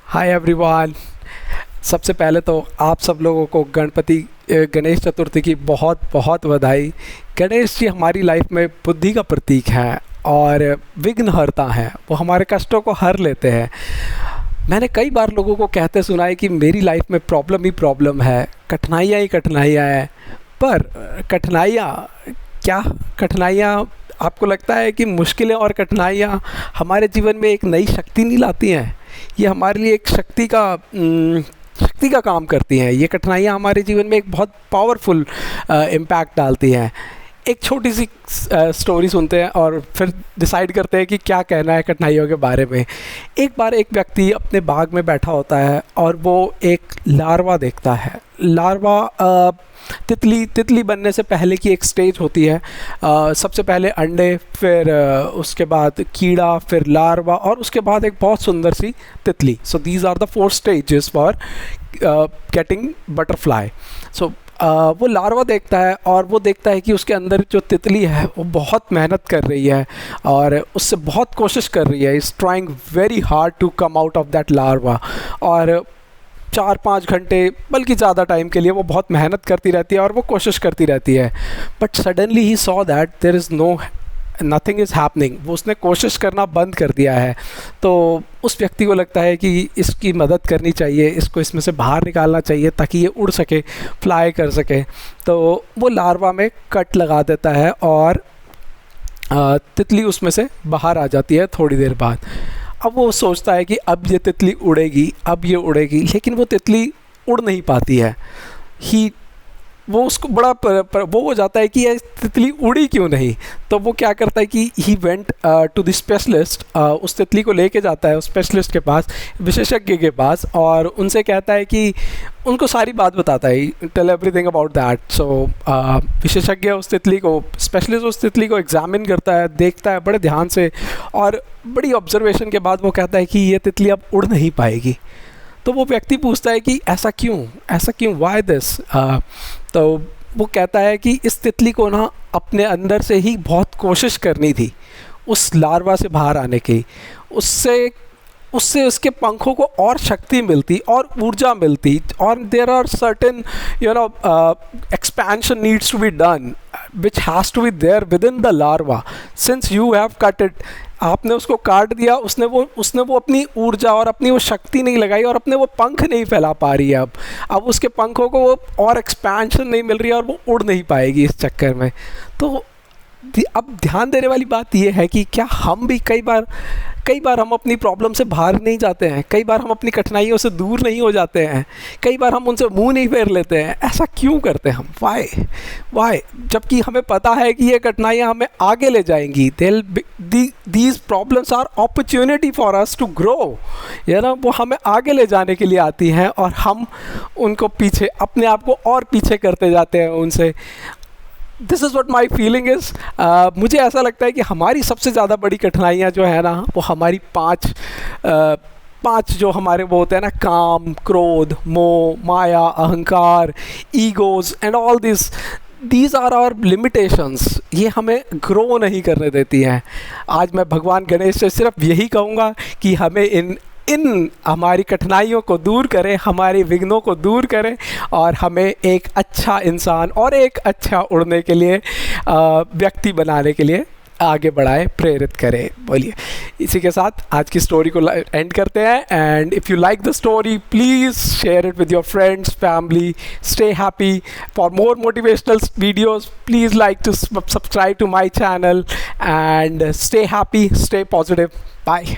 Hi everyone. सबसे पहले तो आप सब लोगों को गणेश चतुर्थी की बहुत बहुत बधाई। गणेश जी हमारी लाइफ में बुद्धि का प्रतीक हैं और विघ्नहर्ता हैं। वो हमारे कष्टों को हर लेते हैं। मैंने कई बार लोगों को कहते सुना है कि मेरी लाइफ में प्रॉब्लम ही प्रॉब्लम है, कठिनाइयाँ ही कठिनाइयाँ हैं। पर कठिनाइयाँ आपको लगता है कि मुश्किलें और कठिनाइयाँ हमारे जीवन में एक नई शक्ति नहीं लाती हैं? ये हमारे लिए एक शक्ति का काम करती हैं। ये कठिनाइयाँ हमारे जीवन में एक बहुत पावरफुल इम्पैक्ट डालती हैं। एक छोटी सी स्टोरी सुनते हैं और फिर डिसाइड करते हैं कि क्या कहना है कठिनाइयों के बारे में। एक बार एक व्यक्ति अपने बाग में बैठा होता है और वो एक लार्वा देखता है। लार्वा तितली बनने से पहले की एक स्टेज होती है। सबसे पहले अंडे, फिर उसके बाद कीड़ा, फिर लार्वा और उसके बाद एक बहुत सुंदर सी तितली। So these are the 4 stages for getting butterfly. So वो लार्वा देखता है और वो देखता है कि उसके अंदर जो तितली है वो बहुत मेहनत कर रही है और उससे बहुत कोशिश कर रही है। Is trying very hard to come out of that larva. और 4-5 घंटे बल्कि ज़्यादा टाइम के लिए वो बहुत मेहनत करती रहती है और वो कोशिश करती रहती है। But suddenly he saw that there is nothing is happening. वो उसने कोशिश करना बंद कर दिया है। तो उस व्यक्ति को लगता है कि इसकी मदद करनी चाहिए, इसको इसमें से बाहर निकालना चाहिए ताकि ये उड़ सके, फ्लाई कर सके। तो वो लार्वा में कट लगा देता है और तितली उसमें से बाहर आ जाती है थोड़ी देर बाद। अब वो सोचता है कि अब ये तितली उड़ेगी, अब ये उड़ेगी, लेकिन वो तितली उड़ नहीं पाती है। वो उसको बड़ा वो हो जाता है कि ये तितली उड़ी क्यों नहीं। तो वो क्या करता है कि he went to the specialist. उस तितली को लेके जाता है उस स्पेशलिस्ट के पास, विशेषज्ञ के पास, और उनसे कहता है कि उनको सारी बात बताता है, टेल एवरीथिंग अबाउट दैट। सो विशेषज्ञ उस तितली को, स्पेशलिस्ट उस तितली को एग्जामिन करता है, देखता है बड़े ध्यान से, और बड़ी ऑब्जर्वेशन के बाद वो कहता है कि ये तितली अब उड़ नहीं पाएगी। तो वो व्यक्ति पूछता है कि ऐसा क्यों, वाई दिस। तो वो कहता है कि इस तितली को ना अपने अंदर से ही बहुत कोशिश करनी थी उस लार्वा से बाहर आने की। उससे उसके पंखों को और शक्ति मिलती और ऊर्जा मिलती, और there are certain expansion needs to be done which has to be there within the larva. Since you have cut it, आपने उसको काट दिया, उसने वो अपनी ऊर्जा और अपनी वो शक्ति नहीं लगाई और अपने वो पंख नहीं फैला पा रही है। अब उसके पंखों को वो और एक्सपेंशन नहीं मिल रही है और वो उड़ नहीं पाएगी इस चक्कर में। तो अब ध्यान देने वाली बात ये है कि क्या हम भी कई बार हम अपनी प्रॉब्लम से बाहर नहीं जाते हैं, कई बार हम अपनी कठिनाइयों से दूर नहीं हो जाते हैं, कई बार हम उनसे मुंह नहीं फेर लेते हैं। ऐसा क्यों करते हैं हम? वाई? जबकि हमें पता है कि ये कठिनाइयाँ हमें आगे ले जाएंगी। These problems are opportunity for us to grow. वो हमें आगे ले जाने के लिए आती हैं और हम उनको पीछे, अपने आप को और पीछे करते जाते हैं उनसे। This is what my feeling is. मुझे ऐसा लगता है कि हमारी सबसे ज़्यादा बड़ी कठिनाइयाँ जो है ना, वो हमारी पांच जो हमारे वो होते हैं ना, काम, क्रोध, मोह, माया, अहंकार, egos and all these are our limitations. ये हमें ग्रो नहीं करने देती हैं। आज मैं भगवान गणेश से सिर्फ यही कहूँगा कि हमें इन हमारी कठिनाइयों को दूर करें, हमारे विघ्नों को दूर करें और हमें एक अच्छा इंसान और एक अच्छा उड़ने के लिए व्यक्ति बनाने के लिए आगे बढ़ाए, प्रेरित करें। बोलिए, इसी के साथ आज की स्टोरी को एंड करते हैं। And if you like the story, please share it with your friends, family. Stay happy. For more motivational videos, please like to subscribe to my channel and stay happy, stay positive. Bye.